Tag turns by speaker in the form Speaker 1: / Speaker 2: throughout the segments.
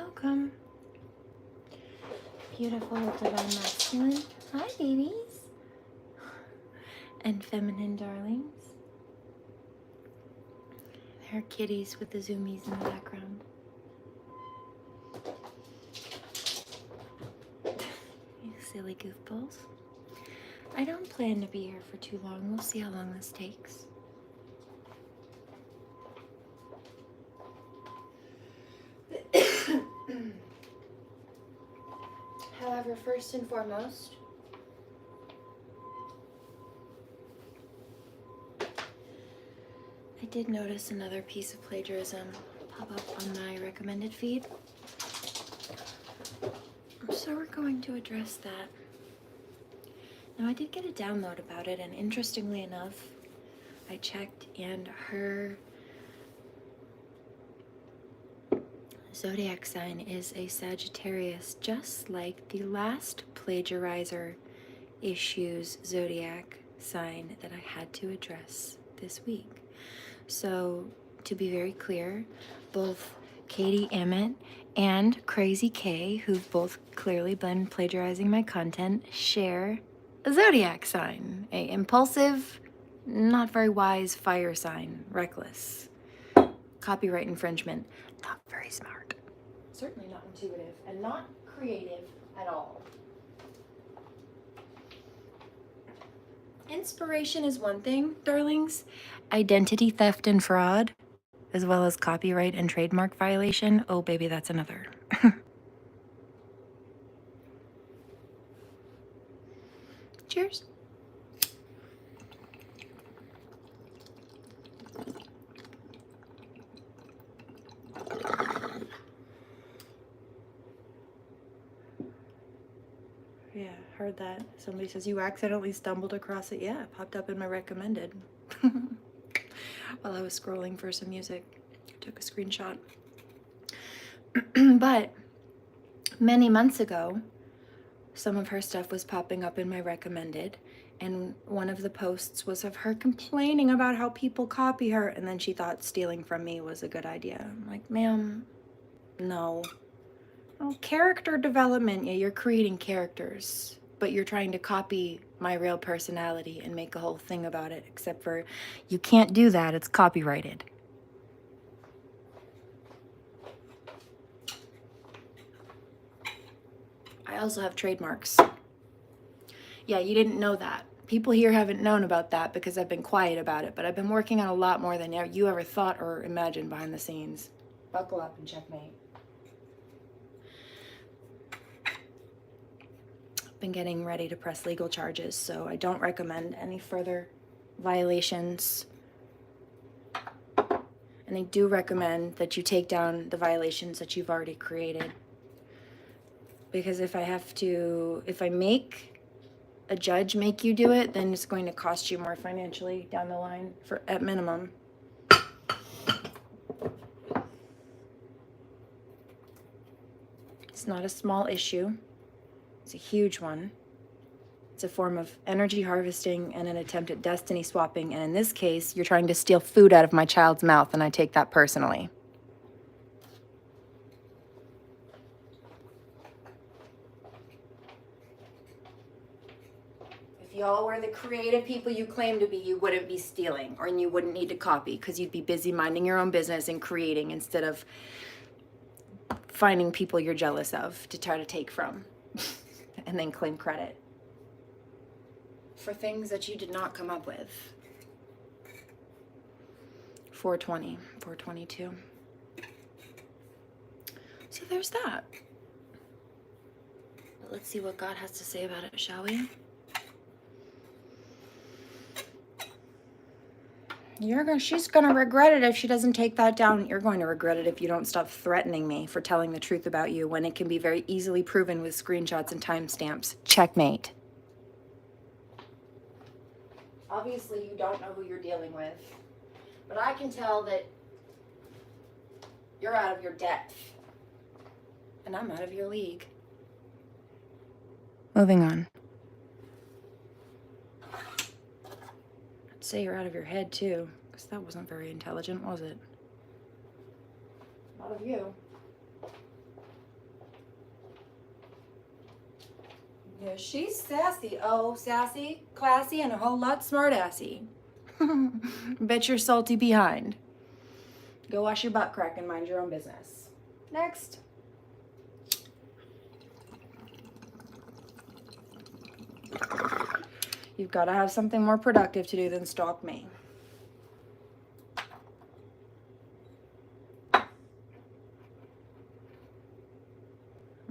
Speaker 1: welcome. Beautiful divine masculine. Hi, babies. And feminine darlings. There are kitties with the zoomies in the background. You silly goofballs. I don't plan to be here for too long. We'll see how long this takes. However, first and foremost, I did notice another piece of plagiarism pop up on my recommended feed. So we're going to address that. Now, I did get a download about it, and interestingly enough, I checked, and her zodiac sign is a Sagittarius, just like the last plagiarizer issues zodiac sign that I had to address this week. So, to be very clear, both Katie Emmett and Crazy K, who've both clearly been plagiarizing my content, share a zodiac sign, a impulsive, not very wise fire sign, reckless, copyright infringement, not very smart, certainly not intuitive, and not creative at all. Inspiration is one thing, darlings. Identity theft and fraud, as well as copyright and trademark violation, oh baby, that's another. Cheers. Yeah, heard that. Somebody says you accidentally stumbled across it. Yeah, it popped up in my recommended. While I was scrolling for some music. I took a screenshot. But many months ago, some of her stuff was popping up in my recommended, and one of the posts was of her complaining about how people copy her, and then she thought stealing from me was a good idea. I'm like, ma'am, no. Oh, character development. Yeah, you're creating characters, but you're trying to copy my real personality and make a whole thing about it, except for you can't do that. It's copyrighted. I also have trademarks. Yeah, you didn't know that. People here haven't known about that because I've been quiet about it, but I've been working on a lot more than you ever thought or imagined behind the scenes. Buckle up and checkmate. Been getting ready to press legal charges, so I don't recommend any further violations. And I do recommend that you take down the violations that you've already created. Because if I make a judge make you do it, then it's going to cost you more financially down the line, at minimum. It's not a small issue. It's a huge one. It's a form of energy harvesting and an attempt at destiny swapping. And in this case, you're trying to steal food out of my child's mouth, and I take that personally. If y'all were the creative people you claim to be, you wouldn't be stealing, or you wouldn't need to copy, because you'd be busy minding your own business and creating instead of finding people you're jealous of to try to take from. And then claim credit for things that you did not come up with. 420, 422. So there's that. But let's see what God has to say about it, shall we? She's gonna regret it if she doesn't take that down. You're going to regret it if you don't stop threatening me for telling the truth about you when it can be very easily proven with screenshots and timestamps. Checkmate. Obviously, you don't know who you're dealing with, but I can tell that you're out of your depth, and I'm out of your league. Moving on. Say you're out of your head too, because that wasn't very intelligent, was it? Not of you. Yeah, she's sassy. Oh, sassy, classy, and a whole lot smartassy. Bet you're salty behind. Go wash your butt crack and mind your own business. Next. You've got to have something more productive to do than stalk me.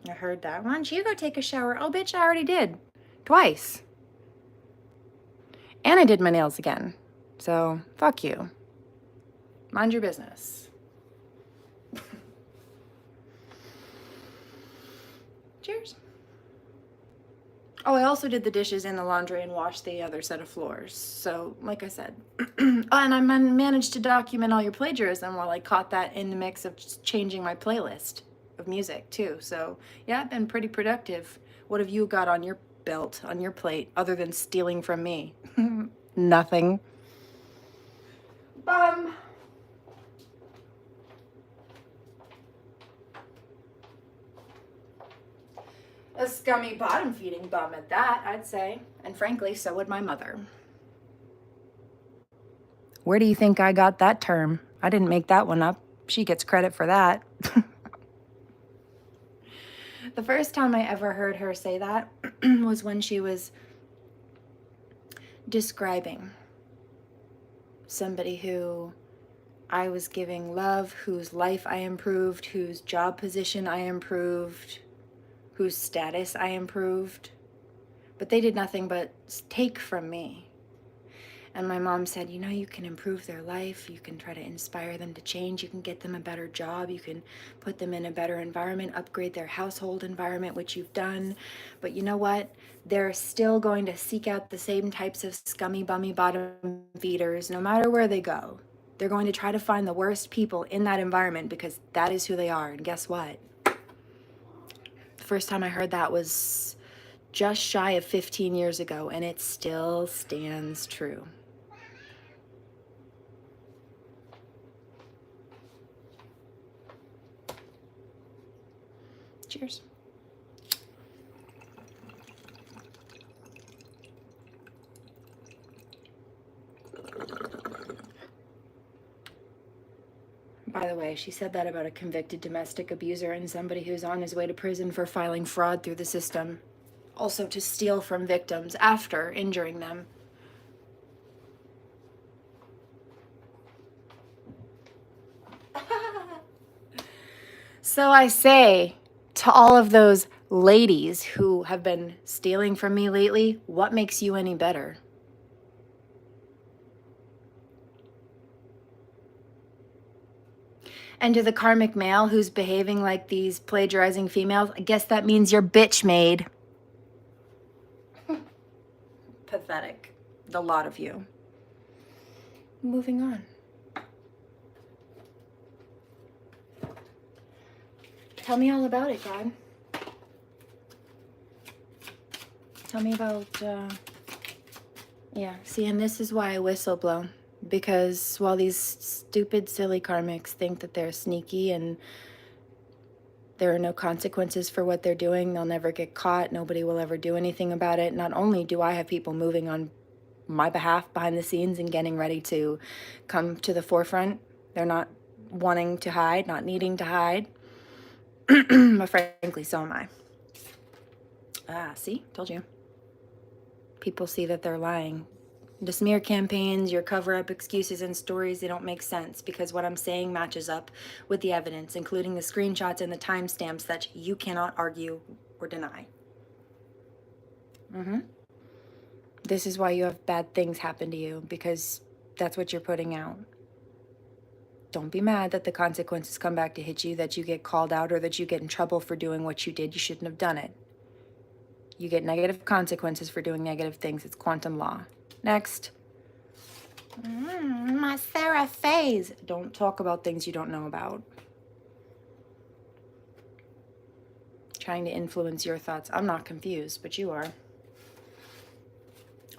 Speaker 1: I heard that. Why don't you go take a shower? Oh, bitch, I already did. Twice. And I did my nails again. So, fuck you. Mind your business. Cheers. Oh, I also did the dishes and the laundry and washed the other set of floors. So, like I said. Oh, and I managed to document all your plagiarism while I caught that in the mix of just changing my playlist of music, too. So, yeah, I've been pretty productive. What have you got on your belt, on your plate, other than stealing from me? Nothing. Bum. A scummy bottom-feeding bum at that, I'd say. And frankly, so would my mother. Where do you think I got that term? I didn't make that one up. She gets credit for that. The first time I ever heard her say that was when she was describing somebody who I was giving love, whose life I improved, whose job position I improved, whose status I improved. But they did nothing but take from me. And my mom said, you know, you can improve their life. You can try to inspire them to change. You can get them a better job. You can put them in a better environment, upgrade their household environment, which you've done. But you know what? They're still going to seek out the same types of scummy, bummy, bottom feeders, no matter where they go. They're going to try to find the worst people in that environment because that is who they are. And guess what? The first time I heard that was just shy of 15 years ago, and it still stands true. Cheers. By the way, she said that about a convicted domestic abuser and somebody who's on his way to prison for filing fraud through the system. Also to steal from victims after injuring them. So I say to all of those ladies who have been stealing from me lately, what makes you any better? And to the karmic male who's behaving like these plagiarizing females, I guess that means you're bitch made. Pathetic. The lot of you. Moving on. Tell me all about it, God. Tell me about, yeah, see, and this is why I whistle blow. Because while these stupid, silly karmics think that they're sneaky and there are no consequences for what they're doing, they'll never get caught, nobody will ever do anything about it. Not only do I have people moving on my behalf behind the scenes and getting ready to come to the forefront, they're not wanting to hide, not needing to hide. But frankly, so am I. Ah, see? Told you. People see that they're lying. The smear campaigns, your cover-up excuses and stories, they don't make sense because what I'm saying matches up with the evidence, including the screenshots and the timestamps that you cannot argue or deny. This is why you have bad things happen to you, because that's what you're putting out. Don't be mad that the consequences come back to hit you, that you get called out, or that you get in trouble for doing what you did. You shouldn't have done it. You get negative consequences for doing negative things. It's quantum law. Next. My Sarah phase. Don't talk about things you don't know about. Trying to influence your thoughts. I'm not confused, but you are.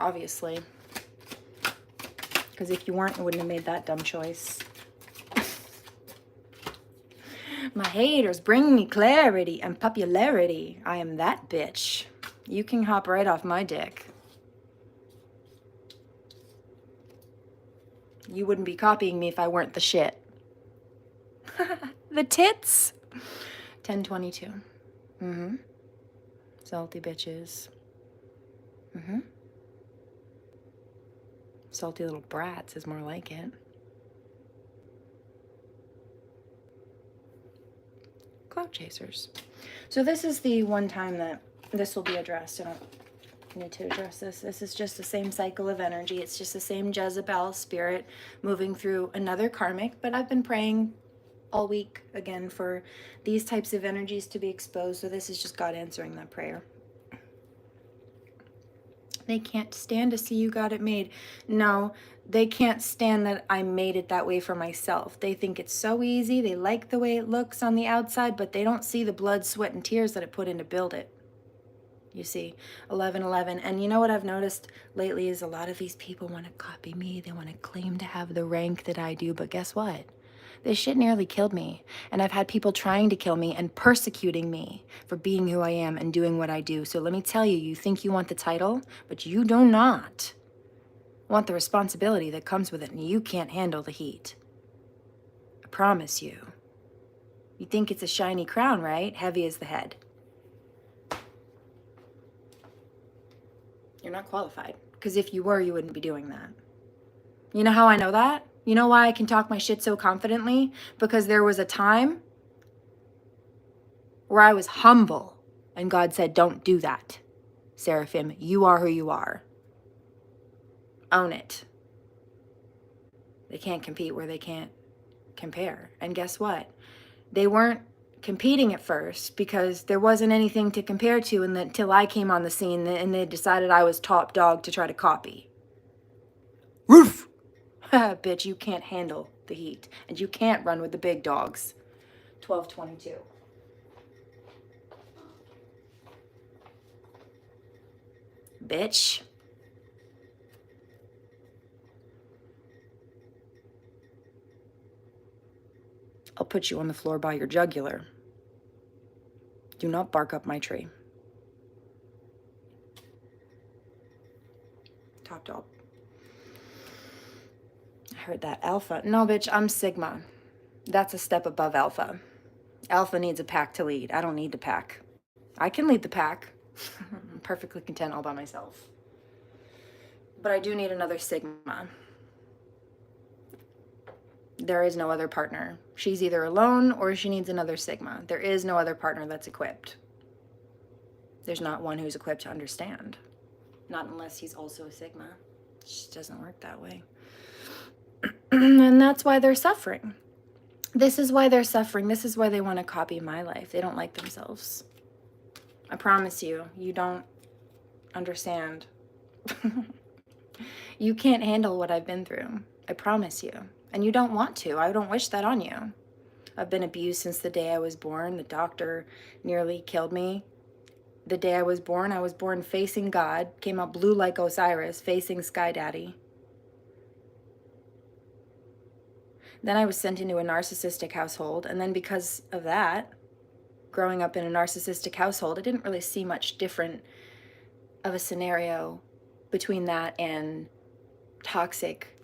Speaker 1: Obviously. Because if you weren't, you wouldn't have made that dumb choice. My haters bring me clarity and popularity. I am that bitch. You can hop right off my dick. You wouldn't be copying me if I weren't the shit. The tits. 1022. Mm-hmm. Salty bitches. Mm-hmm. Salty little brats is more like it. Cloud chasers. So this is the one time that this will be addressed. I don't need to address this. This is just the same cycle of energy. It's just the same Jezebel spirit moving through another karmic. But I've been praying all week again for these types of energies to be exposed. So this is just God answering that prayer. They can't stand to see you got it made. No, they can't stand that I made it that way for myself. They think it's so easy. They like the way it looks on the outside, but they don't see the blood, sweat, and tears that it put in to build it. You see, 1111. And you know what I've noticed lately is a lot of these people want to copy me. They want to claim to have the rank that I do. But guess what? This shit nearly killed me. And I've had people trying to kill me and persecuting me for being who I am and doing what I do. So let me tell you, you think you want the title, but you do not want the responsibility that comes with it, and you can't handle the heat. I promise you. You think it's a shiny crown, right? Heavy as the head. You're not qualified. Because if you were, you wouldn't be doing that. You know how I know that? You know why I can talk my shit so confidently? Because there was a time where I was humble and God said, don't do that. Seraphim, you are who you are. Own it. They can't compete where they can't compare. And guess what? They weren't competing at first because there wasn't anything to compare to until I came on the scene and they decided I was top dog to try to copy. Roof! Bitch, you can't handle the heat. And you can't run with the big dogs. 1222. Bitch. I'll put you on the floor by your jugular. Do not bark up my tree. Top dog. I heard that. Alpha. No, bitch, I'm Sigma. That's a step above Alpha. Alpha needs a pack to lead. I don't need the pack. I can lead the pack. I'm perfectly content all by myself. But I do need another Sigma. There is no other partner. She's either alone or she needs another Sigma. There is no other partner that's equipped. There's not one who's equipped to understand. Not unless he's also a Sigma. It just doesn't work that way. And that's why they're suffering. This is why they're suffering. This is why they want to copy my life. They don't like themselves. I promise you, you don't understand. You can't handle what I've been through. I promise you. And you don't want to. I don't wish that on you. I've been abused since the day I was born. The doctor nearly killed me. The day I was born facing God, came out blue like Osiris, facing Sky Daddy. Then I was sent into a narcissistic household, and then because of that, growing up in a narcissistic household, I didn't really see much different of a scenario between that and toxic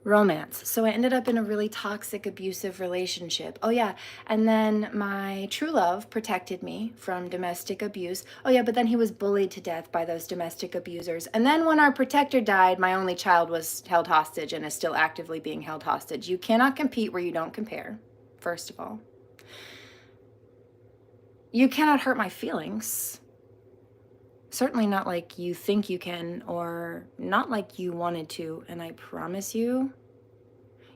Speaker 1: romance. So I ended up in a really toxic, abusive relationship. Oh yeah, and then my true love protected me from domestic abuse. Oh yeah, but then he was bullied to death by those domestic abusers. And then when our protector died, my only child was held hostage and is still actively being held hostage. You cannot compete where you don't compare, first of all. You cannot hurt my feelings. Certainly not like you think you can, or not like you wanted to. And I promise you,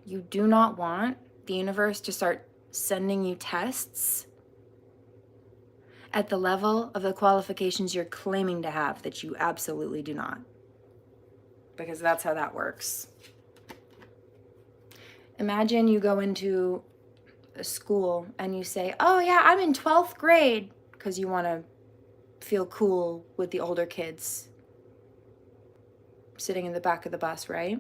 Speaker 1: you do not want the universe to start sending you tests at the level of the qualifications you're claiming to have that you absolutely do not. Because that's how that works. Imagine you go into a school and you say, oh yeah, I'm in 12th grade, because you want to feel cool with the older kids sitting in the back of the bus, right?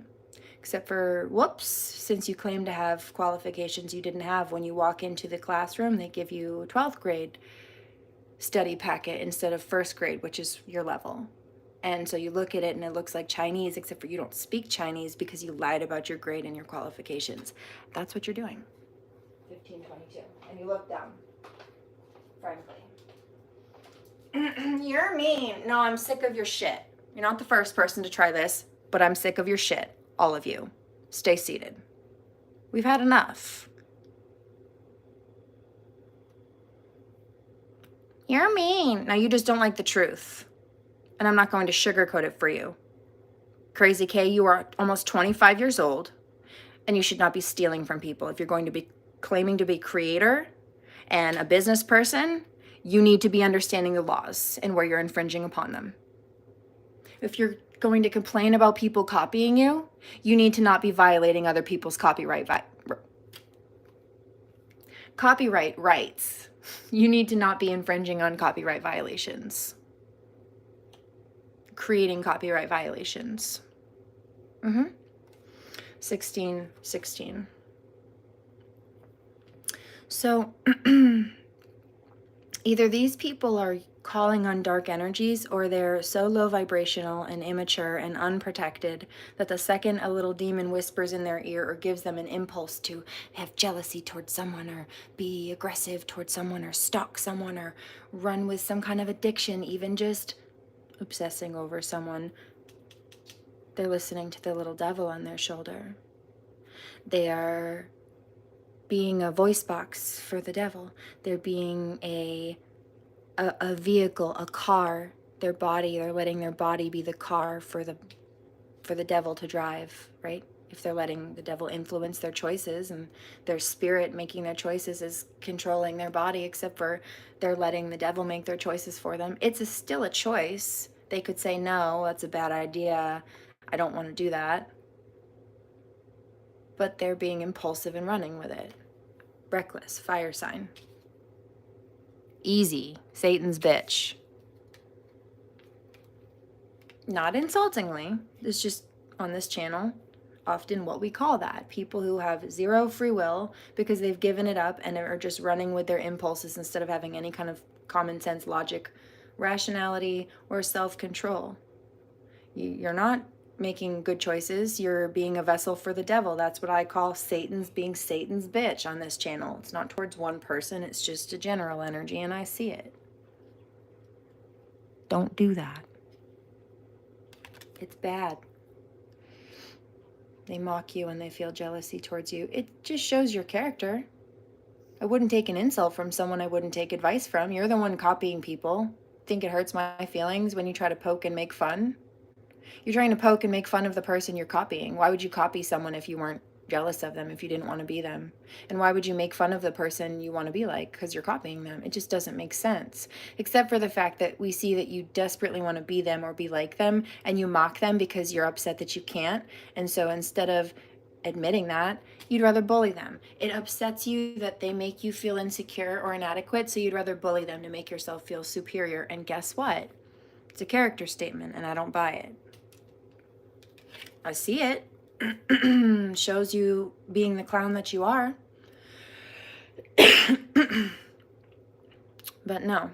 Speaker 1: Except for, whoops, since you claim to have qualifications you didn't have, when you walk into the classroom, they give you 12th grade study packet instead of first grade, which is your level. And so you look at it and it looks like Chinese, except for you don't speak Chinese because you lied about your grade and your qualifications. That's what you're doing. 1522. And you look dumb, frankly. You're mean. No, I'm sick of your shit. You're not the first person to try this, but I'm sick of your shit. All of you. Stay seated. We've had enough. You're mean. No, you just don't like the truth. And I'm not going to sugarcoat it for you. Crazy K, you are almost 25 years old, and you should not be stealing from people. If you're going to be claiming to be creator and a business person, you need to be understanding the laws and where you're infringing upon them. If you're going to complain about people copying you, you need to not be violating other people's copyright rights. You need to not be infringing on copyright violations. Creating copyright violations. 16. So either these people are calling on dark energies, or they're so low vibrational and immature and unprotected that the second a little demon whispers in their ear or gives them an impulse to have jealousy towards someone, or be aggressive towards someone, or stalk someone, or run with some kind of addiction, even just obsessing over someone, they're listening to the little devil on their shoulder. They are being a voice box for the devil. They're being a vehicle, a car, their body. They're letting their body be the car for the devil to drive, right? If they're letting the devil influence their choices, and their spirit making their choices is controlling their body, except for they're letting the devil make their choices for them. It's still a choice. They could say, no, that's a bad idea. I don't want to do that. But they're being impulsive and running with it. Reckless, fire sign. Easy, Satan's bitch. Not insultingly, it's just on this channel often what we call that. People who have zero free will because they've given it up and are just running with their impulses instead of having any kind of common sense, logic, rationality, or self-control. You're not making good choices. You're being a vessel for the devil. That's what I call being Satan's bitch on this channel. It's not towards one person. It's just a general energy, and I see it. Don't do that. It's bad. They mock you and they feel jealousy towards you. It just shows your character. I wouldn't take an insult from someone I wouldn't take advice from. You're the one copying people. Think it hurts my feelings when you try to poke and make fun? You're trying to poke and make fun of the person you're copying. Why would you copy someone if you weren't jealous of them, if you didn't want to be them? And why would you make fun of the person you want to be like? Because you're copying them. It just doesn't make sense. Except for the fact that we see that you desperately want to be them or be like them, and you mock them because you're upset that you can't. And so instead of admitting that, you'd rather bully them. It upsets you that they make you feel insecure or inadequate, so you'd rather bully them to make yourself feel superior. And guess what? It's a character statement, and I don't buy it. I see it. Shows you being the clown that you are. But no.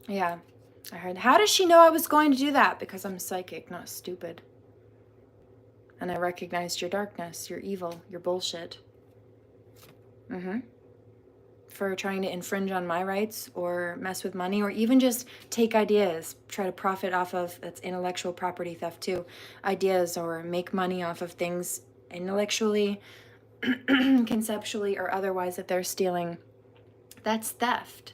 Speaker 1: Yeah, I heard. How does she know I was going to do that? Because I'm psychic, not stupid. And I recognized your darkness, your evil, your bullshit. For trying to infringe on my rights or mess with money, or even just take ideas, try to profit off of, that's intellectual property theft too, ideas, or make money off of things intellectually, conceptually, or otherwise that they're stealing. That's theft.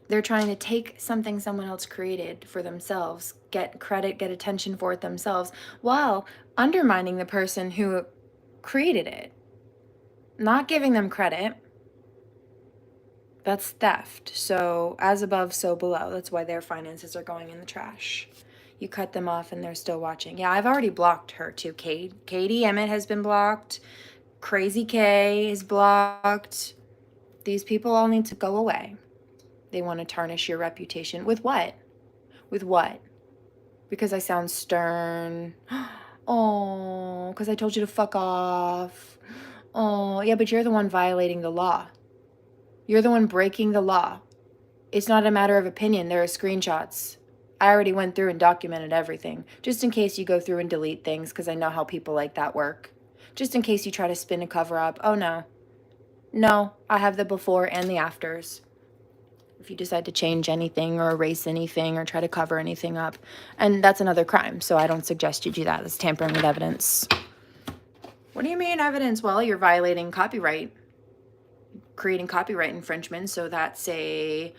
Speaker 1: They're trying to take something someone else created for themselves, get credit, get attention for it themselves, while undermining the person who created it. Not giving them credit. That's theft. So as above, so below. That's why their finances are going in the trash. You cut them off and they're still watching. Yeah, I've already blocked her too. Katie Emmett has been blocked. Crazy K is blocked. These people all need to go away. They want to tarnish your reputation. With what? With what? Because I sound stern. Oh, because I told you to fuck off. Oh, yeah, but you're the one violating the law. You're the one breaking the law. It's not a matter of opinion. There are screenshots. I already went through and documented everything, just in case you go through and delete things, because I know how people like that work. Just in case you try to spin a cover up. Oh, no. No, I have the before and the afters. If you decide to change anything or erase anything or try to cover anything up. And that's another crime, so I don't suggest you do that. That's tampering with evidence. What do you mean evidence? Well, you're violating copyright, creating copyright infringement, so that's a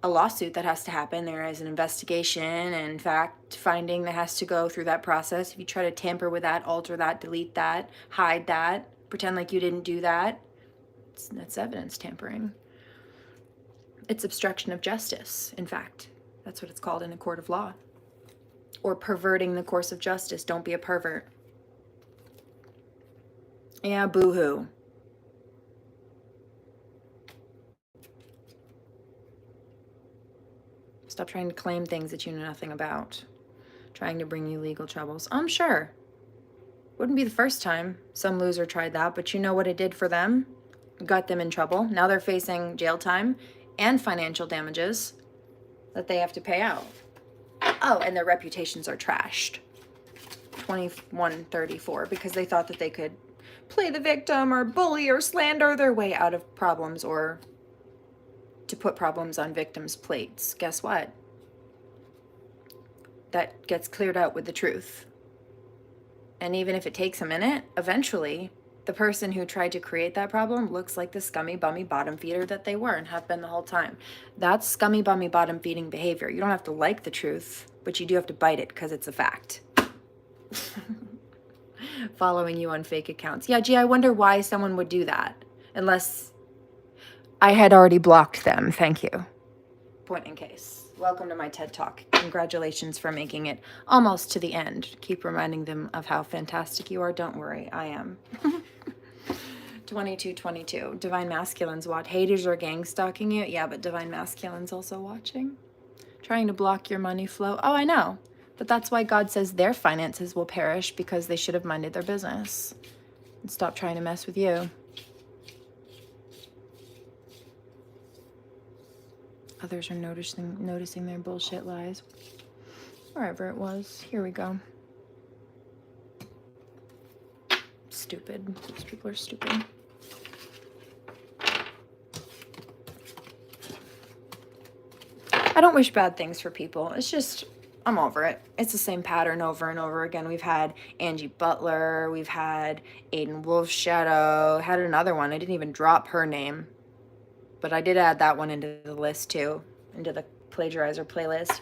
Speaker 1: lawsuit that has to happen. There is an investigation and fact finding that has to go through that process. If you try to tamper with that, alter that, delete that, hide that, pretend like you didn't do that, that's evidence tampering. It's obstruction of justice, in fact. That's what it's called in a court of law. Or perverting the course of justice. Don't be a pervert. Yeah, boo-hoo. Stop trying to claim things that you know nothing about. Trying to bring you legal troubles. I'm sure. Wouldn't be the first time some loser tried that, but you know what it did for them? It got them in trouble. Now they're facing jail time and financial damages that they have to pay out. Oh, and their reputations are trashed. 2134, because they thought that they could play the victim or bully or slander their way out of problems, or to put problems on victims' plates. Guess what? That gets cleared out with the truth. And even if it takes a minute, eventually the person who tried to create that problem looks like the scummy, bummy, bottom feeder that they were and have been the whole time. That's scummy, bummy, bottom feeding behavior. You don't have to like the truth, but you do have to bite it because it's a fact. Following you on fake accounts. Yeah, gee, I wonder why someone would do that. Unless I had already blocked them. Thank you. Point in case. Welcome to my TED Talk. Congratulations for making it almost to the end. Keep reminding them of how fantastic you are. Don't worry, I am. 2222. Divine Masculine's watch. Haters are gang stalking you. Yeah, but Divine Masculine's also watching. Trying to block your money flow. Oh, I know. But that's why God says their finances will perish, because they should have minded their business and stop trying to mess with you. Others are noticing their bullshit lies. Wherever it was. Here we go. Stupid. These people are stupid. I don't wish bad things for people. It's just, I'm over it. It's the same pattern over and over again. We've had Angie Butler. We've had Aiden Wolfshadow. Had another one. I didn't even drop her name. But I did add that one into the list too, into the plagiarizer playlist.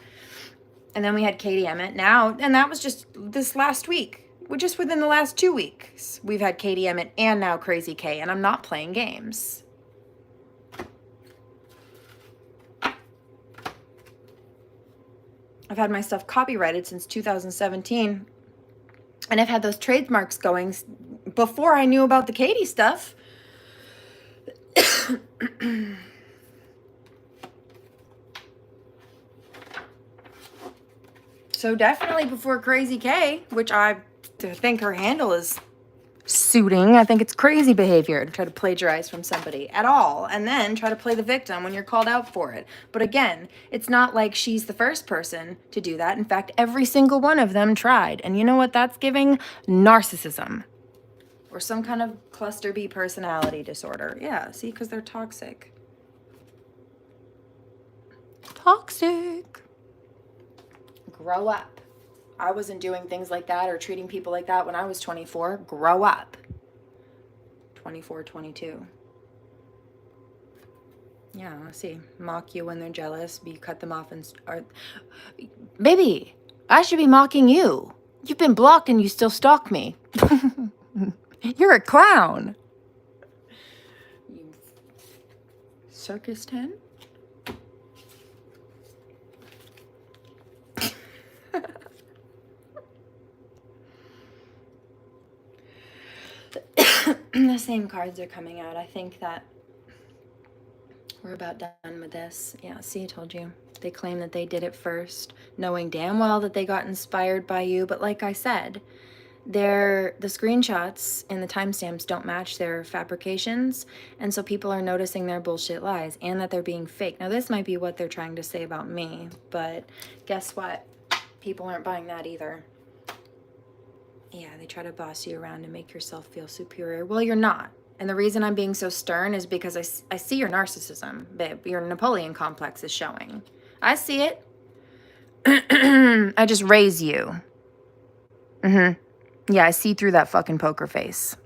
Speaker 1: And then we had Katie Emmett now, and that was just this last week. We're just within the last 2 weeks. We've had Katie Emmett and now Crazy K, and I'm not playing games. I've had my stuff copyrighted since 2017, and I've had those trademarks going before I knew about the Katie stuff. So definitely before Crazy K, which I think her handle is suiting. I think it's crazy behavior to try to plagiarize from somebody at all and then try to play the victim when you're called out for it. But again, it's not like she's the first person to do that. In fact, every single one of them tried. And you know what that's giving? Narcissism. Or some kind of cluster B personality disorder. Yeah, see, because they're toxic. Toxic. Grow up. I wasn't doing things like that or treating people like that when I was 24. Grow up. 24, 22. Yeah, see. Mock you when they're jealous. Cut them off and... Baby, I should be mocking you. You've been blocked and you still stalk me. You're a clown. You circus 10? The same cards are coming out. I think that we're about done with this. Yeah, see, I told you. They claim that they did it first, knowing damn well that they got inspired by you. But like I said, the screenshots and the timestamps don't match their fabrications, and so people are noticing their bullshit lies and that they're being fake. Now this might be what they're trying to say about me, but guess what? People aren't buying that either. Yeah, they try to boss you around and make yourself feel superior. Well, you're not. And the reason I'm being so stern is because I see your narcissism, babe. Your Napoleon complex is showing. I see it. I just raise you. Yeah, I see through that fucking poker face.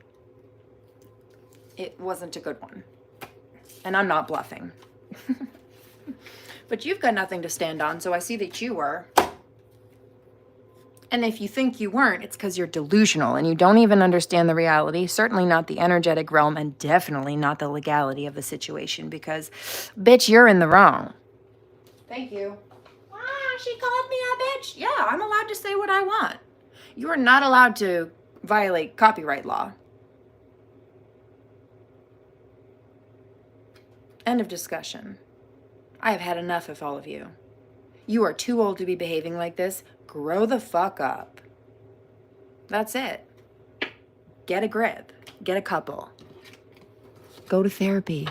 Speaker 1: It wasn't a good one. And I'm not bluffing. But you've got nothing to stand on, so I see that you were. And if you think you weren't, it's because you're delusional and you don't even understand the reality, certainly not the energetic realm, and definitely not the legality of the situation, because, bitch, you're in the wrong. Thank you. She called me a bitch. Yeah, I'm allowed to say what I want. You are not allowed to violate copyright law. End of discussion. I have had enough of all of you. You are too old to be behaving like this. Grow the fuck up. That's it. Get a grip. Get a couple. Go to therapy.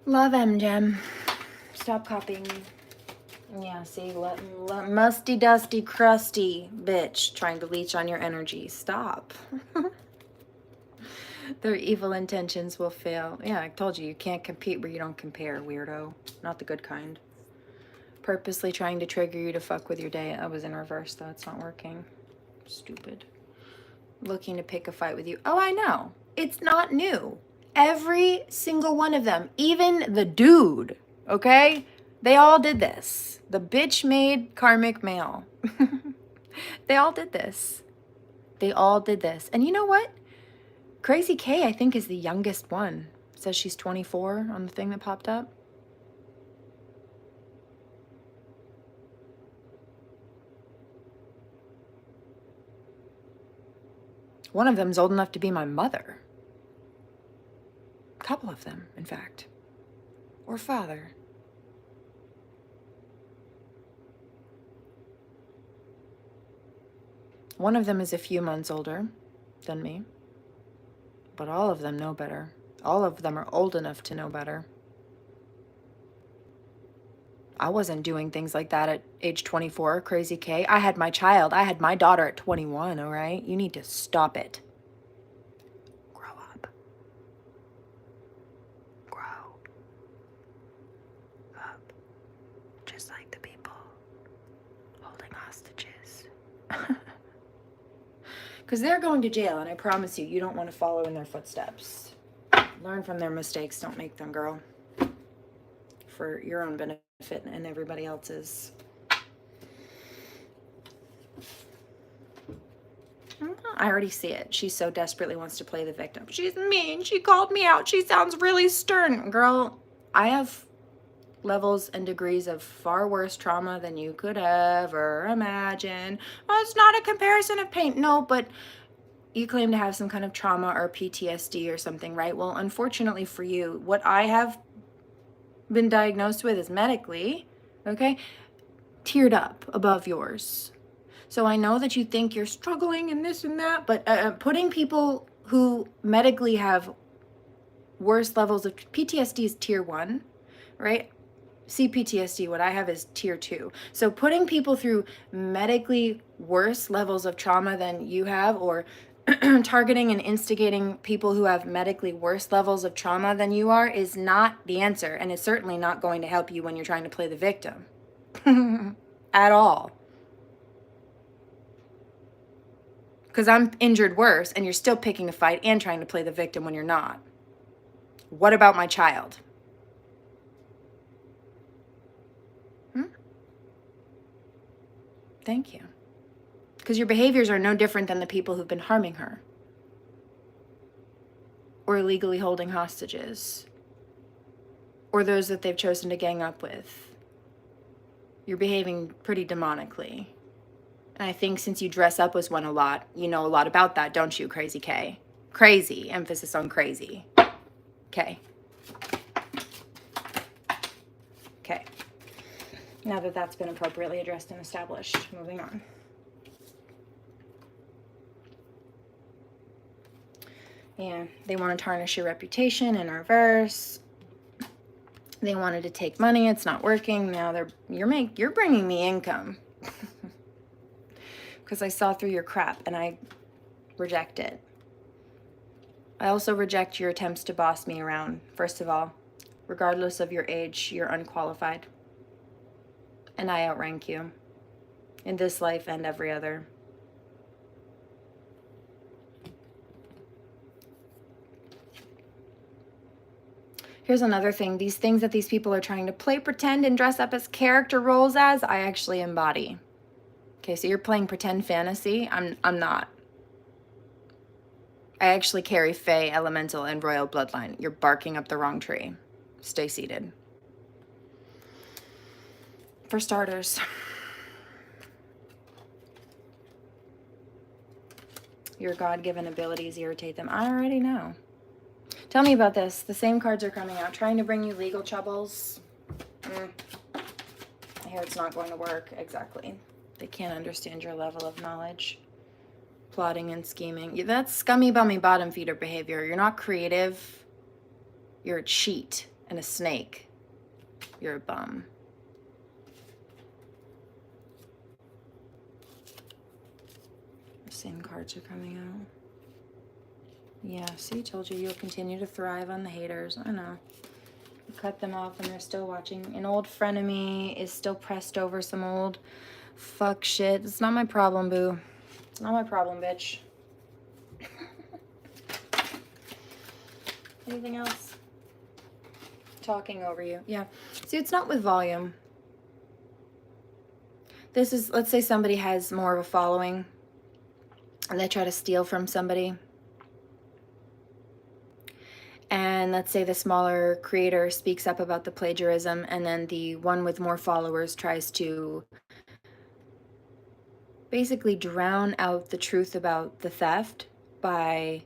Speaker 1: Love MGem. Stop copying me. Yeah, see, musty, dusty, crusty bitch trying to leech on your energy. Stop. Their evil intentions will fail. Yeah, I told you, you can't compete where you don't compare, weirdo. Not the good kind. Purposely trying to trigger you to fuck with your day. I was in reverse, though. It's not working. Stupid. Looking to pick a fight with you. Oh, I know. It's not new. Every single one of them, even the dude, okay? They all did this. The bitch made karmic male. They all did this. They all did this. And you know what? Crazy K, I think, is the youngest one. It says she's 24 on the thing that popped up. One of them's old enough to be my mother. A couple of them, in fact. Or father. One of them is a few months older than me. But all of them know better. All of them are old enough to know better. I wasn't doing things like that at age 24, Crazy K. I had my child. I had my daughter at 21, all right? You need to stop it. Grow up. Grow up. Just like the people holding hostages. Because they're going to jail, and I promise you, you don't want to follow in their footsteps. Learn from their mistakes. Don't make them, girl. For your own benefit and everybody else's. I already see it. She so desperately wants to play the victim. She's mean. She called me out. She sounds really stern. Girl, I have levels and degrees of far worse trauma than you could ever imagine. Well, it's not a comparison of pain. No, but you claim to have some kind of trauma or PTSD or something, right? Well, unfortunately for you, what I have been diagnosed with is medically, okay, tiered up above yours. So I know that you think you're struggling and this and that, but putting people who medically have worse levels of PTSD is tier 1, right? CPTSD, what I have is tier 2. So putting people through medically worse levels of trauma than you have, or targeting and instigating people who have medically worse levels of trauma than you are, is not the answer, and it's certainly not going to help you when you're trying to play the victim. At all. Because I'm injured worse, and you're still picking a fight and trying to play the victim when you're not. What about my child? Thank you. Because your behaviors are no different than the people who've been harming her. Or illegally holding hostages. Or those that they've chosen to gang up with. You're behaving pretty demonically. And I think since you dress up as one a lot, you know a lot about that, don't you, Crazy K? Crazy. Emphasis on crazy. Okay.
Speaker 2: Now that that's been appropriately addressed and established, moving on. Yeah, they want to tarnish your reputation in reverse. They wanted to take money. It's not working. Now you're bringing me income. Because I saw through your crap and I reject it. I also reject your attempts to boss me around. First of all, regardless of your age, you're unqualified. And I outrank you in this life and every other. Here's another thing. These things that these people are trying to play pretend and dress up as character roles as, I actually embody. Okay, so you're playing pretend fantasy. I'm not. I actually carry Fae, Elemental, and Royal bloodline. You're barking up the wrong tree. Stay seated. For starters, your God-given abilities irritate them. I already know. Tell me about this. The same cards are coming out. Trying to bring you legal troubles. I hear it's not going to work. Exactly. They can't understand your level of knowledge. Plotting and scheming. That's scummy bummy bottom feeder behavior. You're not creative. You're a cheat and a snake. You're a bum. The same cards are coming out. Yeah, see, told you you'll continue to thrive on the haters. I know. You cut them off and they're still watching. An old frenemy is still pressed over some old fuck shit. It's not my problem, boo. It's not my problem, bitch. Anything else? Talking over you. Yeah. See, it's not with volume. This is, let's say somebody has more of a following and they try to steal from somebody. And let's say the smaller creator speaks up about the plagiarism, and then the one with more followers tries to basically drown out the truth about the theft by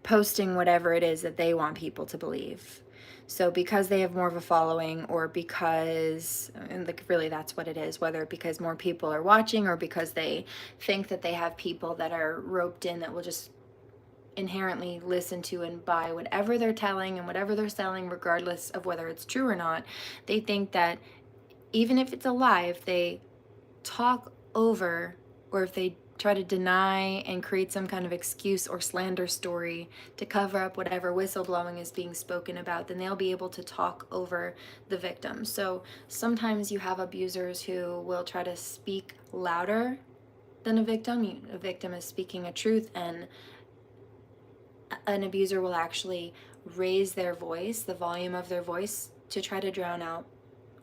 Speaker 2: posting whatever it is that they want people to believe. So because they have more of a following, or because, and like really that's what it is, whether because more people are watching or because they think that they have people that are roped in that will just inherently listen to and buy whatever they're telling and whatever they're selling, regardless of whether it's true or not. They think that even if it's a lie, if they talk over or if they try to deny and create some kind of excuse or slander story to cover up whatever whistleblowing is being spoken about, then they'll be able to talk over the victim. So sometimes you have abusers who will try to speak louder than a victim. A victim is speaking a truth, and an abuser will actually raise their voice, the volume of their voice, to try to drown out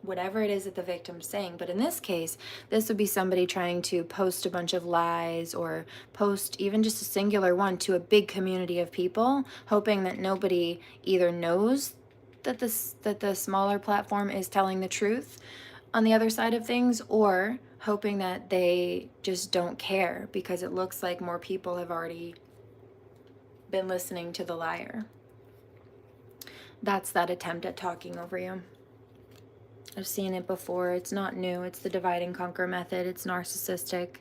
Speaker 2: whatever it is that the victim's saying. But in this case, this would be somebody trying to post a bunch of lies or post even just a singular one to a big community of people, hoping that nobody either knows that the smaller platform is telling the truth on the other side of things, or hoping that they just don't care because it looks like more people have already been listening to the liar. That's that attempt at talking over you. I've seen it before. It's not new. It's the divide and conquer method. It's narcissistic.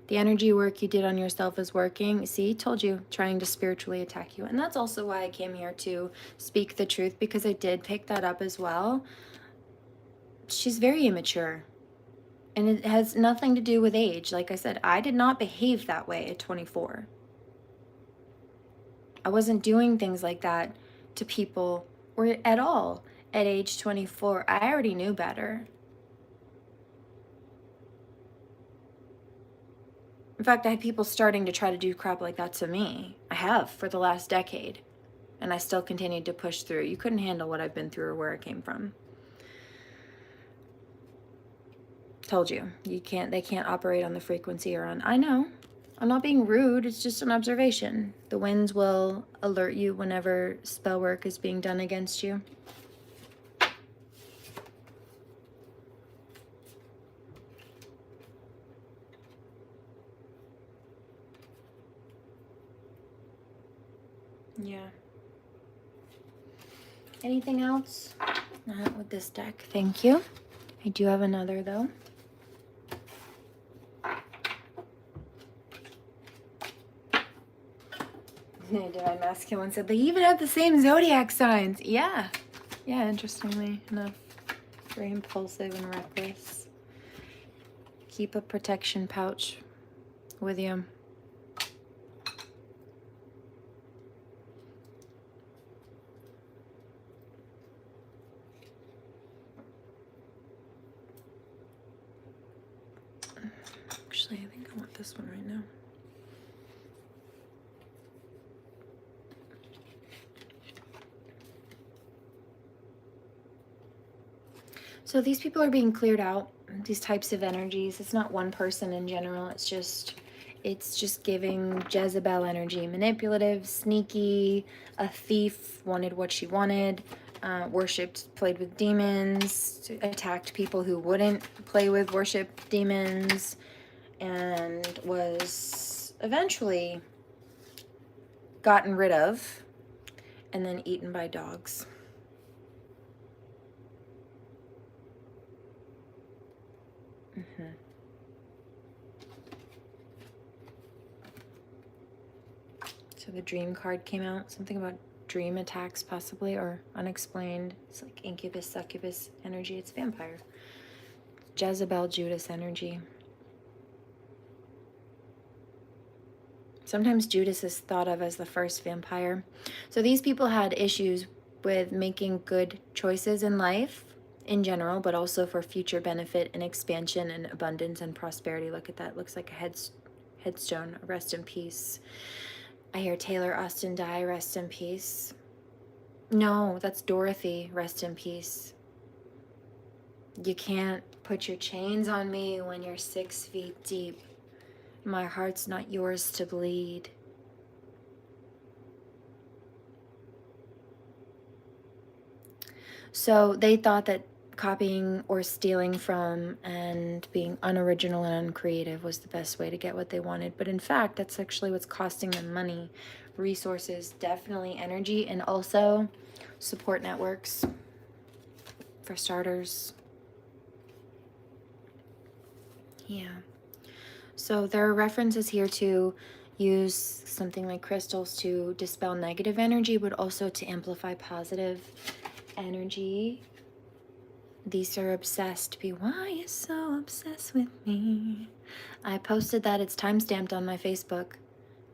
Speaker 2: The energy work you did on yourself is working. See, told you, trying to spiritually attack you. And that's also why I came here to speak the truth, because I did pick that up as well. She's very immature. And it has nothing to do with age. Like I said, I did not behave that way at 24. I wasn't doing things like that to people or at all at age 24. I already knew better. In fact, I had people starting to try to do crap like that to me. I have for the last decade. And I still continued to push through. You couldn't handle what I've been through or where I came from. Told you, they can't operate on the frequency you're on. I know. I'm not being rude, it's just an observation. The winds will alert you whenever spell work is being done against you. Yeah. Anything else? Not with this deck, thank you. I do have another though. Divine Masculine said they even have the same zodiac signs. Yeah. Yeah, interestingly enough. Very impulsive and reckless. Keep a protection pouch with you. Actually, I think I want this one right now. So these people are being cleared out, these types of energies. It's not one person in general. It's just giving Jezebel energy. Manipulative, sneaky, a thief, wanted what she wanted, worshipped, played with demons, attacked people who wouldn't play with worship demons, and was eventually gotten rid of and then eaten by dogs. So the dream card came out, something about dream attacks possibly, or unexplained. It's like incubus, succubus energy. It's vampire. Jezebel, Judas energy. Sometimes Judas is thought of as the first vampire. So these people had issues with making good choices in life in general, but also for future benefit and expansion and abundance and prosperity. Look at that. Looks like a headstone. Rest in peace. I hear Taylor Austin die. Rest in peace. No, that's Dorothy. Rest in peace. You can't put your chains on me when you're 6 feet deep. My heart's not yours to bleed. So they thought that copying or stealing from and being unoriginal and uncreative was the best way to get what they wanted. But in fact, that's actually what's costing them money, resources, definitely energy, and also support networks for starters. Yeah. So there are references here to use something like crystals to dispel negative energy, but also to amplify positive energy. These are obsessed. Why you so obsessed with me? I posted that. It's timestamped on my Facebook.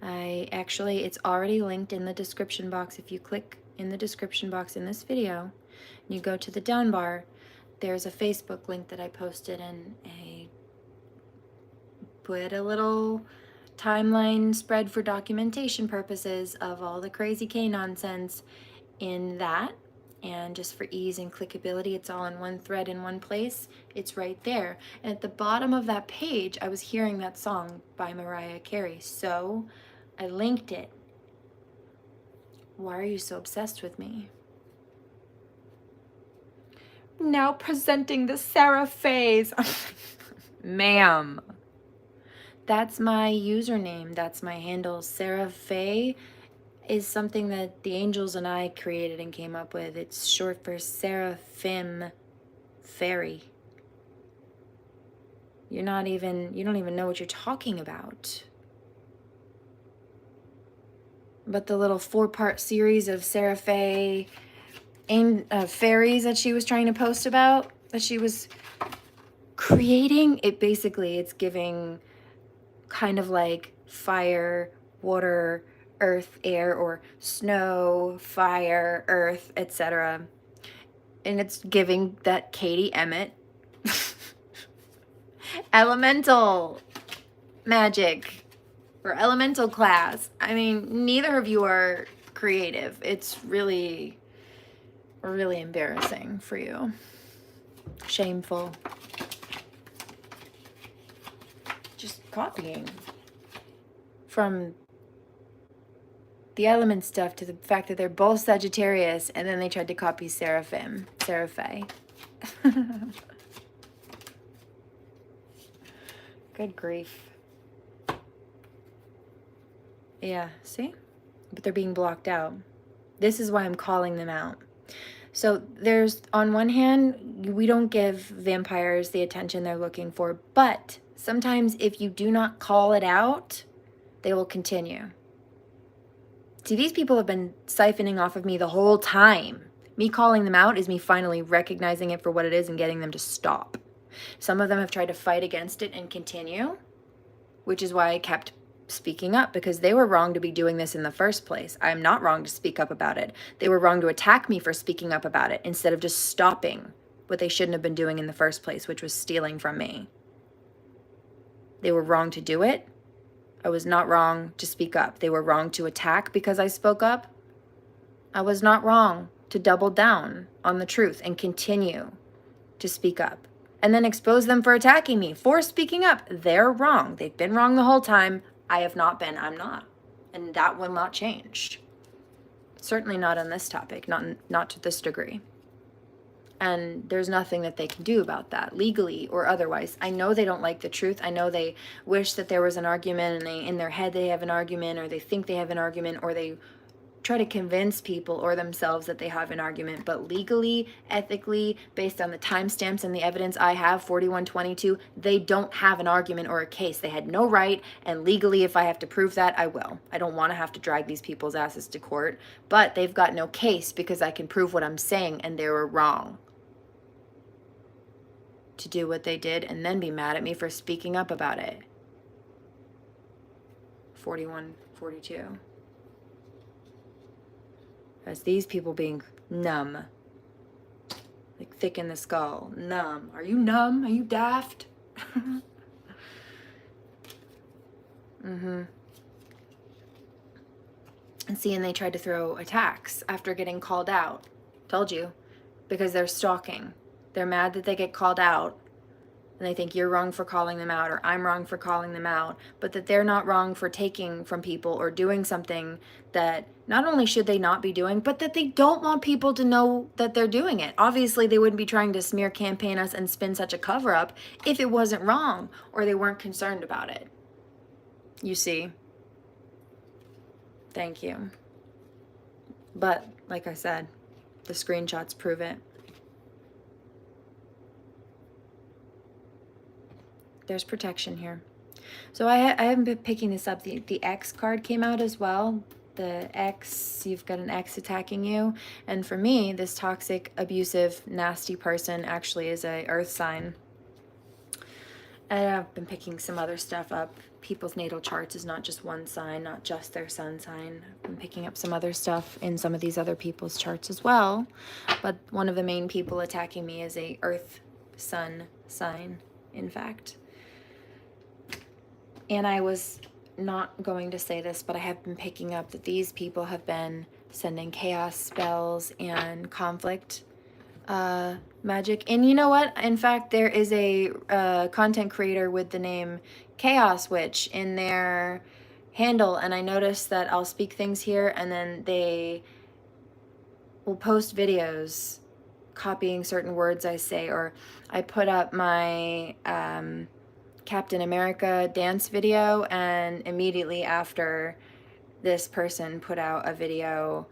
Speaker 2: It's already linked in the description box. If you click in the description box in this video, and you go to the down bar, there's a Facebook link that I posted, and I put a little timeline spread for documentation purposes of all the crazy K nonsense in that. And just for ease and clickability, it's all in one thread in one place. It's right there. And at the bottom of that page, I was hearing that song by Mariah Carey. So I linked it. Why are you so obsessed with me? Now presenting the Sarah phase. Ma'am. That's my username. That's my handle. Sarah Faye is something that the angels and I created and came up with. It's short for Seraphim Fairy. You don't even know what you're talking about. But the little 4-part series of Sarah Faye fairies that she was trying to post about, that she was creating, it's giving kind of like fire, water, earth, air, or snow, fire, earth, etc. And it's giving that Katie Emmett elemental magic or elemental class. I mean, neither of you are creative. It's really, really embarrassing for you. Shameful. Just copying from the element stuff to the fact that they're both Sagittarius, and then they tried to copy Sarah Faye. Good grief. Yeah, see? But they're being blocked out. This is why I'm calling them out. So there's, on one hand, we don't give vampires the attention they're looking for, but sometimes if you do not call it out, they will continue. See, these people have been siphoning off of me the whole time. Me calling them out is me finally recognizing it for what it is and getting them to stop. Some of them have tried to fight against it and continue, which is why I kept speaking up, because they were wrong to be doing this in the first place. I am not wrong to speak up about it. They were wrong to attack me for speaking up about it instead of just stopping what they shouldn't have been doing in the first place, which was stealing from me. They were wrong to do it. I was not wrong to speak up. They were wrong to attack because I spoke up. I was not wrong to double down on the truth and continue to speak up and then expose them for attacking me for speaking up. They're wrong. They've been wrong the whole time. I have not been. I'm not. And that will not change. Certainly not on this topic, not to this degree. And there's nothing that they can do about that, legally or otherwise. I know they don't like the truth. I know they wish that there was an argument, and they, in their head, they have an argument, or they think they have an argument, or they try to convince people or themselves that they have an argument. But legally, ethically, based on the timestamps and the evidence I have, 4122, they don't have an argument or a case. They had no right, and legally, if I have to prove that, I will. I don't want to have to drag these people's asses to court, but they've got no case because I can prove what I'm saying, and they were wrong to do what they did and then be mad at me for speaking up about it. 4142. As these people being numb, like thick in the skull, numb. Are you numb? Are you daft? And see, and they tried to throw attacks after getting called out. Told you, because they're stalking. They're mad that they get called out, and they think you're wrong for calling them out, or I'm wrong for calling them out, but that they're not wrong for taking from people or doing something that not only should they not be doing, but that they don't want people to know that they're doing it. Obviously, they wouldn't be trying to smear campaign us and spin such a cover-up if it wasn't wrong or they weren't concerned about it. You see? Thank you. But, like I said, the screenshots prove it. There's protection here. So I haven't been picking this up. The X card came out as well. The X, you've got an X attacking you. And for me, this toxic, abusive, nasty person actually is a earth sign. And I've been picking some other stuff up. People's natal charts is not just one sign, not just their sun sign. I've been picking up some other stuff in some of these other people's charts as well. But one of the main people attacking me is a earth sun sign, in fact. And I was not going to say this, but I have been picking up that these people have been sending chaos spells and conflict magic. And you know what? In fact, there is a content creator with the name Chaos Witch in their handle, and I noticed that I'll speak things here, and then they will post videos copying certain words I say, or I put up my Captain America dance video, and immediately after, this person put out a video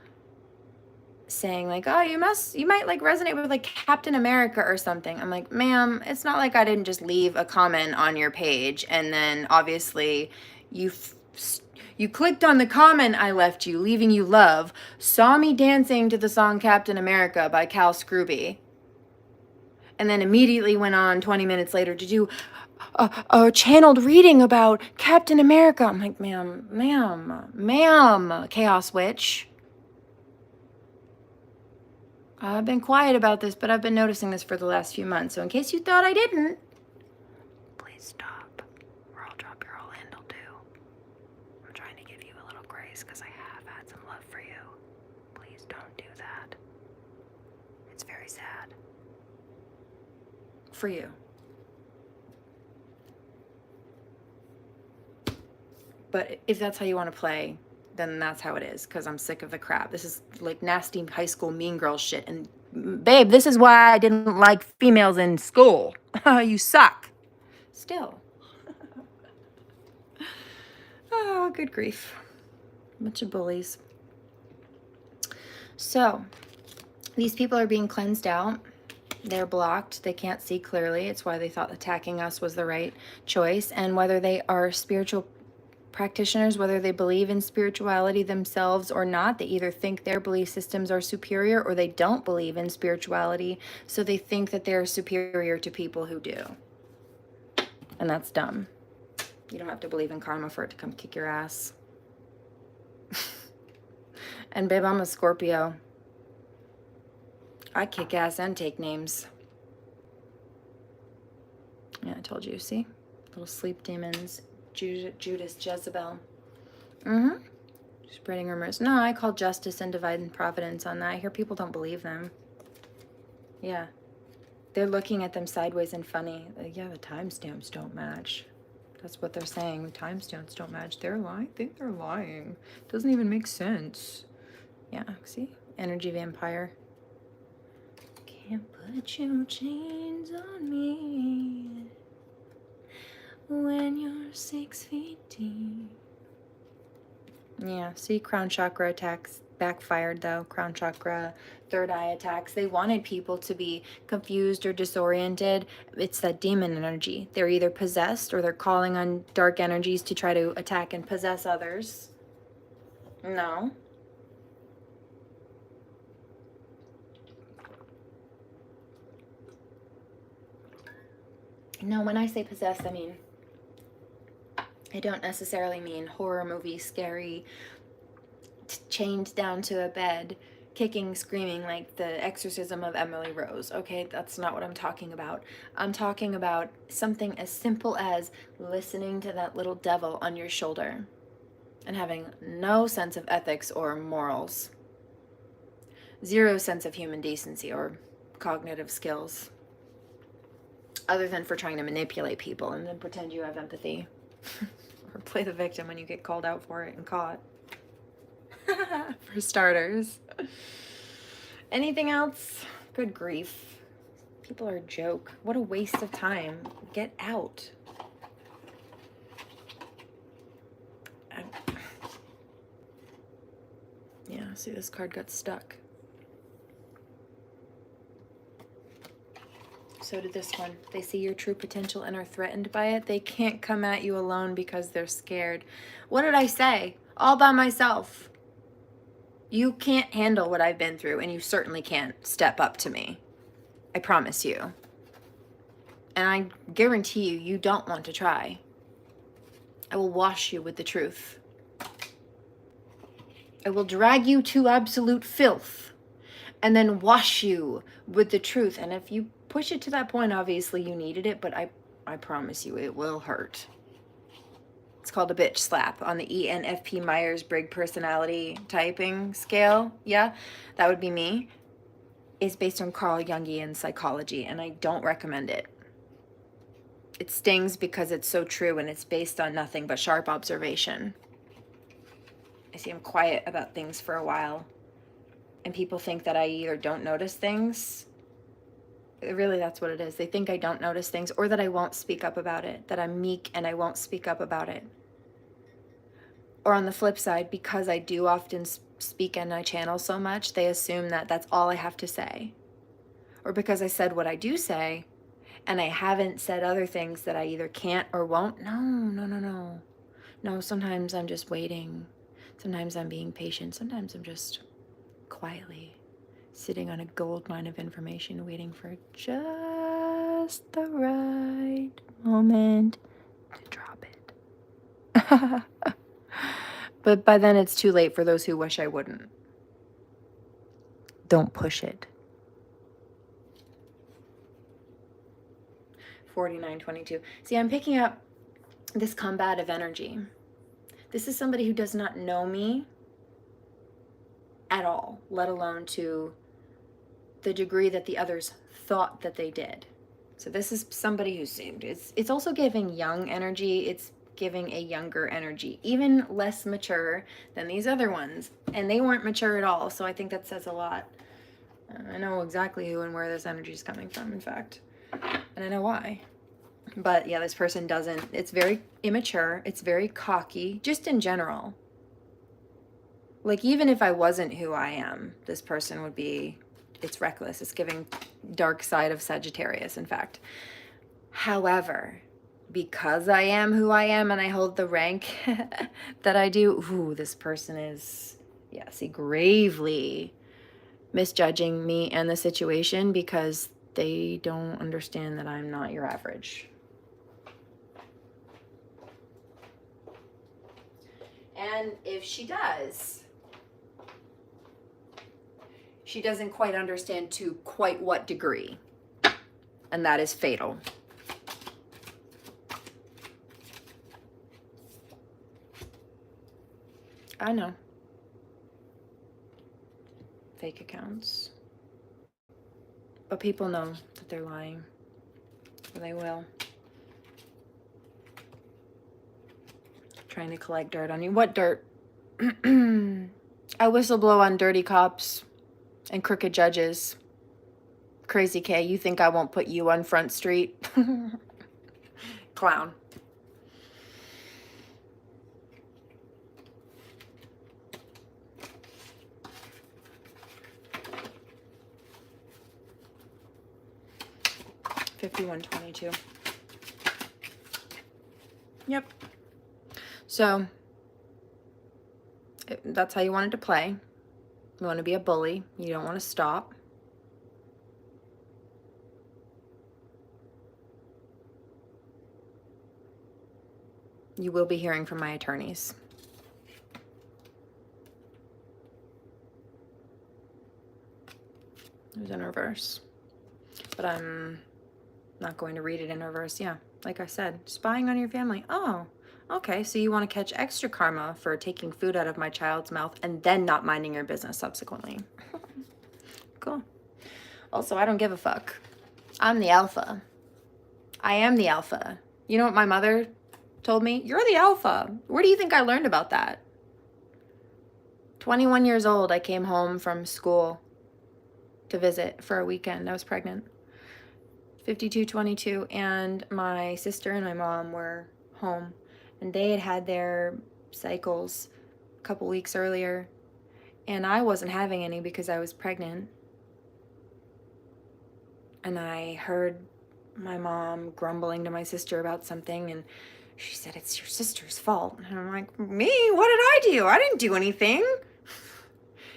Speaker 2: saying like, oh, you might like resonate with like Captain America or something. I'm like, ma'am, it's not like I didn't just leave a comment on your page and then obviously you clicked on the comment I left you, leaving you love, saw me dancing to the song Captain America by Cal Scrooby, and then immediately went on 20 minutes later to do a channeled reading about Captain America. I'm like, ma'am, Chaos Witch. I've been quiet about this, but I've been noticing this for the last few months. So in case you thought I didn't, please stop, or I'll drop your whole handle too. I'm trying to give you a little grace because I have had some love for you. Please don't do that. It's very sad. For you. But if that's how you want to play, then that's how it is, because I'm sick of the crap. This is like nasty high school mean girl shit. And babe, this is why I didn't like females in school. You suck. Still. Oh, good grief. Bunch of bullies. So, These people are being cleansed out. They're blocked. They can't see clearly. It's why they thought attacking us was the right choice. And whether they are spiritual practitioners, whether they believe in spirituality themselves or not, they either think their belief systems are superior or they don't believe in spirituality. So they think that they're superior to people who do. And that's dumb. You don't have to believe in karma for it to come kick your ass. And babe, I'm a Scorpio. I kick ass and take names. Yeah, I told you, see? Little sleep demons. Judas Jezebel. Mm-hmm. Spreading rumors. No, I call justice and divine providence on that. I hear people don't believe them. Yeah. They're looking at them sideways and funny. Like, yeah, the timestamps don't match. That's what they're saying. The timestamps don't match. They're lying. I think they're lying. Doesn't even make sense. Yeah, see? Energy vampire. Can't put your chains on me when you're 6 feet deep. Yeah, see, crown chakra attacks backfired though. Crown chakra, third eye attacks. They wanted people to be confused or disoriented. It's that demon energy. They're either possessed or they're calling on dark energies to try to attack and possess others. No. No, when I say possessed, I don't necessarily mean horror movie, scary, chained down to a bed, kicking, screaming like the exorcism of Emily Rose. Okay, that's not what I'm talking about. I'm talking about something as simple as listening to that little devil on your shoulder and having no sense of ethics or morals. Zero sense of human decency or cognitive skills. Other than for trying to manipulate people and then pretend you have empathy. Or play the victim when you get called out for it and caught. For starters. Anything else? Good grief. People are a joke. What a waste of time. Get out. Yeah, see, this card got stuck. So did this one. They see your true potential and are threatened by it. They can't come at you alone because they're scared. What did I say? All by myself. You can't handle what I've been through, and you certainly can't step up to me. I promise you. And I guarantee you, you don't want to try. I will wash you with the truth. I will drag you to absolute filth and then wash you with the truth. And if you push it to that point, obviously you needed it, but I promise you it will hurt. It's called a bitch slap on the ENFP Myers-Briggs personality typing scale. Yeah, that would be me. It's based on Carl Jungian psychology, and I don't recommend it. It stings because it's so true, and it's based on nothing but sharp observation. I see I'm quiet about things for a while, and people think that I either don't notice things. Really, that's what it is. They think I don't notice things, or that I won't speak up about it, that I'm meek and I won't speak up about it. Or on the flip side, because I do often speak and I channel so much, they assume that that's all I have to say. Or because I said what I do say, and I haven't said other things that I either can't or won't. No. No, sometimes I'm just waiting. Sometimes I'm being patient. Sometimes I'm just quietly sitting on a gold mine of information, waiting for just the right moment to drop it. But by then it's too late for those who wish I wouldn't. Don't push it. 4922. See, I'm picking up this combative energy. This is somebody who does not know me at all, let alone to the degree that the others thought that they did. So this is somebody who seemed, it's also giving young energy. It's giving a younger energy, even less mature than these other ones. And they weren't mature at all. So I think that says a lot. I know exactly who and where this energy is coming from, in fact. And I know why. But yeah, this person doesn't, it's very immature. It's very cocky, just in general. Like, even if I wasn't who I am, this person would be it's reckless. It's giving dark side of Sagittarius, in fact. However, because I am who I am and I hold the rank that I do, ooh, this person is, yeah, see, gravely misjudging me and the situation because they don't understand that I'm not your average. And if she does, she doesn't quite understand to quite what degree. And that is fatal. I know. Fake accounts. But people know that they're lying. Or they will. Trying to collect dirt on you. What dirt? I whistleblow on dirty cops and crooked judges. Crazy K, you think I won't put you on Front Street? Clown. $51.22. Yep. So that's how you wanted to play. You want to be a bully. You don't want to stop. You will be hearing from my attorneys. It was in reverse. But I'm not going to read it in reverse. Yeah, like I said, spying on your family. Oh, okay. So you want to catch extra karma for taking food out of my child's mouth and then not minding your business subsequently. Cool. Also, I don't give a fuck. I'm the alpha. I am the alpha. You know what my mother told me? You're the alpha. Where do you think I learned about that? 21 years old, I came home from school to visit for a weekend. I was pregnant. 52-22, and my sister and my mom were home, and they had had their cycles a couple weeks earlier, and I wasn't having any because I was pregnant. And I heard my mom grumbling to my sister about something, and she said, "It's your sister's fault." And I'm like, "Me? What did I do? I didn't do anything."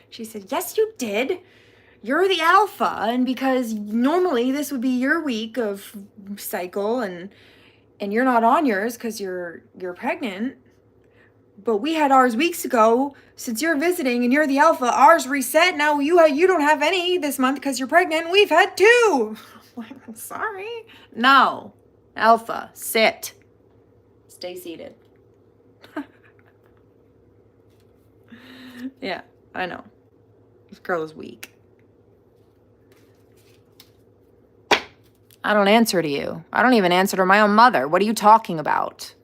Speaker 2: She said, "Yes, you did. You're the alpha, and because normally this would be your week of cycle, and you're not on yours because you're pregnant. But we had ours weeks ago. Since you're visiting and you're the alpha, ours reset. Now you don't have any this month because you're pregnant. We've had 2." I'm like, "I'm sorry." No. Alpha, sit. Stay seated. Yeah, I know. This girl is weak. I don't answer to you. I don't even answer to my own mother. What are you talking about?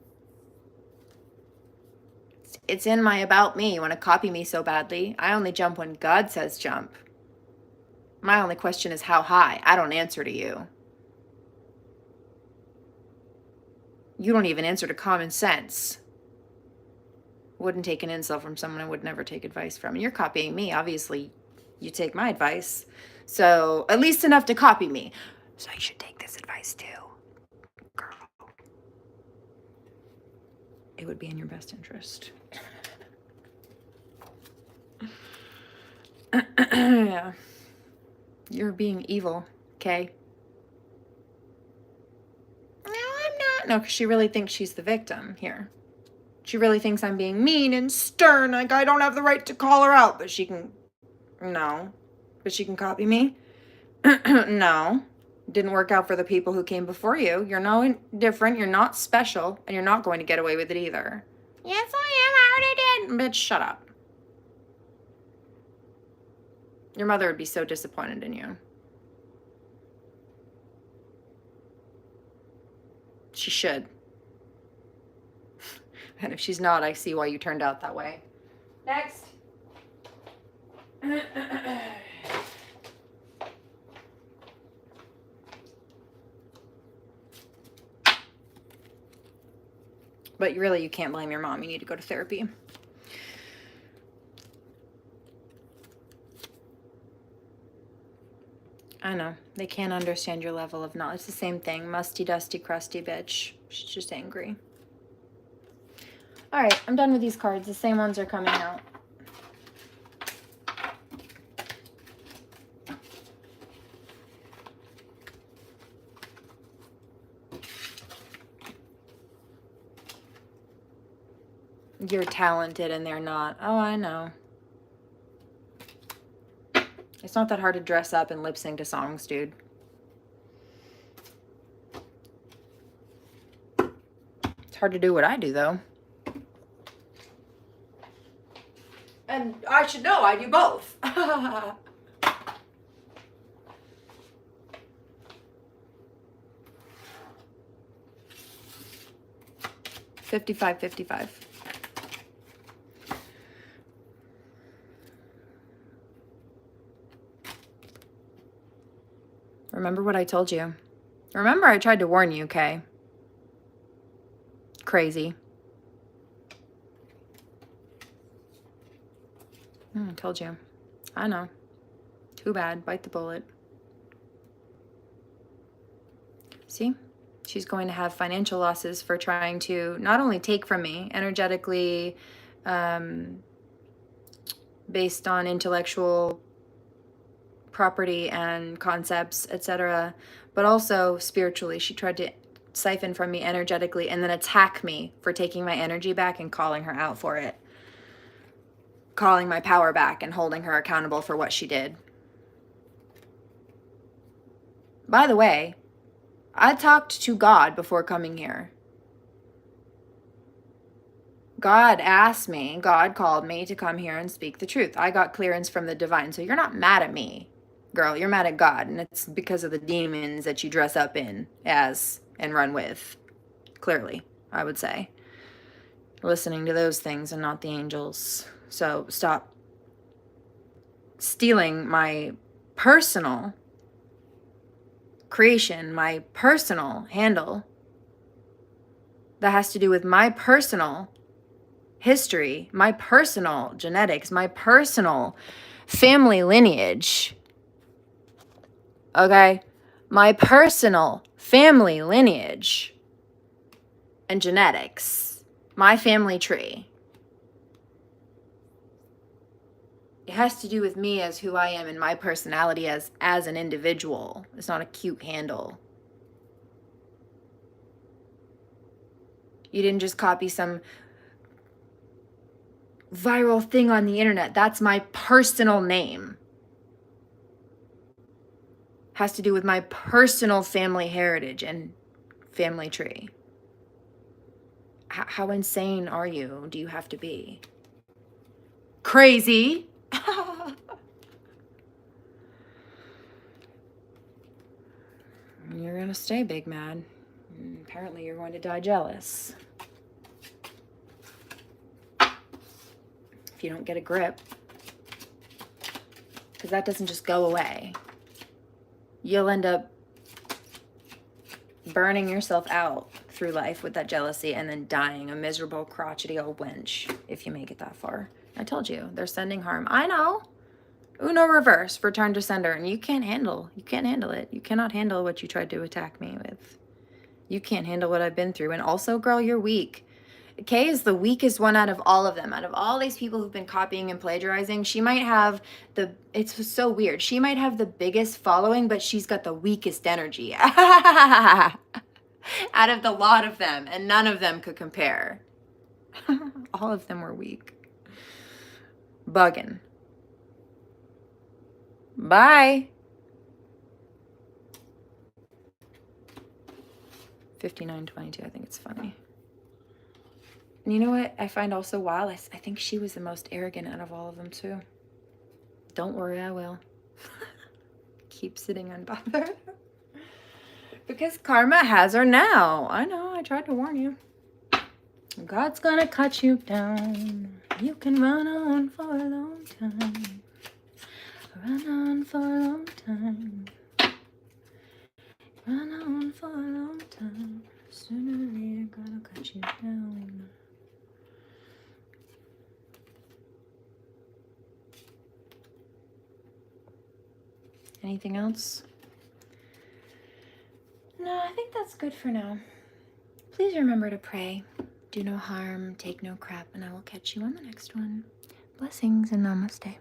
Speaker 2: It's in my about me. You want to copy me so badly? I only jump when God says jump. My only question is how high. I don't answer to you. You don't even answer to common sense. Wouldn't take an insult from someone I would never take advice from. You're copying me. Obviously, you take my advice. So at least enough to copy me. So you should take this advice too. Girl. It would be in your best interest. Yeah. You're being evil, okay? No, I'm not. No, because she really thinks she's the victim here. She really thinks I'm being mean and stern, like I don't have the right to call her out, but she can... No. But she can copy me? No. Didn't work out for the people who came before you. You're no different, you're not special, and you're not going to get away with it either. Yes, I am. I already did. Bitch, shut up. Your mother would be so disappointed in you. She should. And if she's not, I see why you turned out that way. Next. But really, you can't blame your mom. You need to go to therapy. I know. They can't understand your level of knowledge. It's the same thing. Musty, dusty, crusty bitch. She's just angry. All right, I'm done with these cards. The same ones are coming out. You're talented and they're not. Oh, I know. It's not that hard to dress up and lip sync to songs, dude. It's hard to do what I do, though. And I should know, I do both. 55-55. Remember what I told you. Remember I tried to warn you, okay? Crazy. I told you. I know. Too bad. Bite the bullet. See? She's going to have financial losses for trying to not only take from me energetically, based on intellectual property and concepts, etc., but also spiritually. She tried to siphon from me energetically and then attack me for taking my energy back and calling her out for it. Calling my power back and holding her accountable for what she did. By the way, I talked to God before coming here. God asked me, God called me to come here and speak the truth. I got clearance from the divine. So you're not mad at me, girl. You're mad at God. And it's because of the demons that you dress up in as and run with. Clearly, I would say. Listening to those things and not the angels. So stop stealing my personal creation, my personal handle that has to do with my personal history, my personal genetics, my personal family lineage. Okay? My personal family lineage and genetics. My family tree. It has to do with me as who I am and my personality as an individual. It's not a cute handle. You didn't just copy some viral thing on the internet. That's my personal name. Has to do with my personal family heritage and family tree. How insane are you? Do you have to be? Crazy. You're gonna stay big mad. Apparently you're going to die jealous. If you don't get a grip. Because that doesn't just go away. You'll end up burning yourself out through life with that jealousy and then dying a miserable, crotchety old wench if you make it that far. I told you, they're sending harm. I know. Uno reverse, return to sender. And you can't handle it. You cannot handle what you tried to attack me with. You can't handle what I've been through. And also, girl, you're weak. Kay is the weakest one out of all of them. Out of all these people who've been copying and plagiarizing, she might have it's so weird. She might have the biggest following, but she's got the weakest energy. Out of the lot of them. And none of them could compare. All of them were weak. Bugging. Bye. 59-22. I think it's funny. And you know what I find also wild? I think she was the most arrogant out of all of them too. Don't worry, I will. Keep sitting unbothered. Because karma has her now. I know, I tried to warn you. God's gonna cut you down. You can run on for a long time. Run on for a long time. Run on for a long time. Sooner or later, gonna cut you down. Anything else?
Speaker 1: No, I think that's good for now. Please remember to pray. Do no harm, take no crap, and I will catch you on the next one. Blessings and namaste.